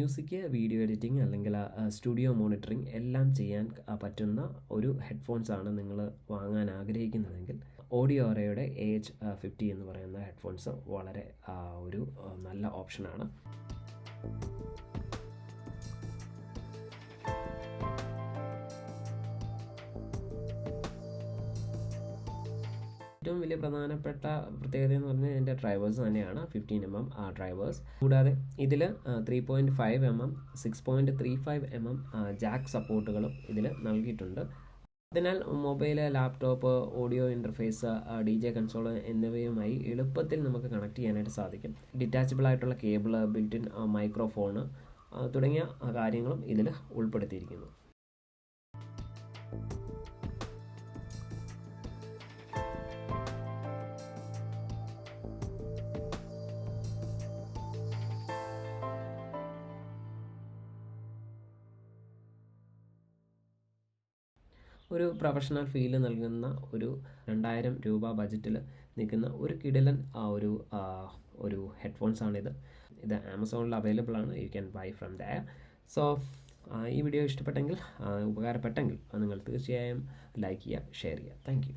Music, video editing അല്ലെങ്കിൽ studio monitoring എല്ലാം ചെയ്യാൻ പറ്റുന്ന ഒരു ഹെഡ്ഫോൺസാണ് നിങ്ങൾ വാങ്ങാൻ ആഗ്രഹിക്കുന്നതെങ്കിൽ ഓഡിയോറയുടെ AH50 എന്ന് പറയുന്ന ഹെഡ്ഫോൺസ് വളരെ ഒരു നല്ല ഓപ്ഷനാണ്. ഏറ്റവും വലിയ പ്രധാനപ്പെട്ട പ്രത്യേകത എന്ന് പറഞ്ഞാൽ ഇതിൻ്റെ ഡ്രൈവേഴ്സ് തന്നെയാണ്. 15mm drivers. കൂടാതെ ഇതിൽ 3.5mm 6.35mm ജാക്ക് സപ്പോർട്ടുകളും ഇതിൽ നൽകിയിട്ടുണ്ട്. അതിനാൽ mobile, laptop, audio interface, DJ console എന്നിവയുമായി എളുപ്പത്തിൽ നമുക്ക് കണക്ട് ചെയ്യാനായിട്ട് സാധിക്കും. ഡിറ്റാച്ചബിൾ ആയിട്ടുള്ള കേബിള്, ബിൽറ്റ് ഇൻ മൈക്രോഫോണ് തുടങ്ങിയ കാര്യങ്ങളും ഇതിൽ ഉൾപ്പെടുത്തിയിരിക്കുന്നു. ഒരു പ്രൊഫഷണൽ ഫീല് നൽകുന്ന ഒരു 2000 രൂപ ബജറ്റിൽ നിൽക്കുന്ന ഒരു കിടിലൻ ഒരു ഹെഡ്ഫോൺസാണിത്. ഇത് ആമസോണിൽ അവൈലബിൾ ആണ്. You can buy from there. So ഈ വീഡിയോ ഇഷ്ടപ്പെട്ടെങ്കിൽ, ഉപകാരപ്പെട്ടെങ്കിൽ നിങ്ങൾ തീർച്ചയായും ലൈക്ക് ചെയ്യുക, ഷെയർ ചെയ്യുക. Thank U.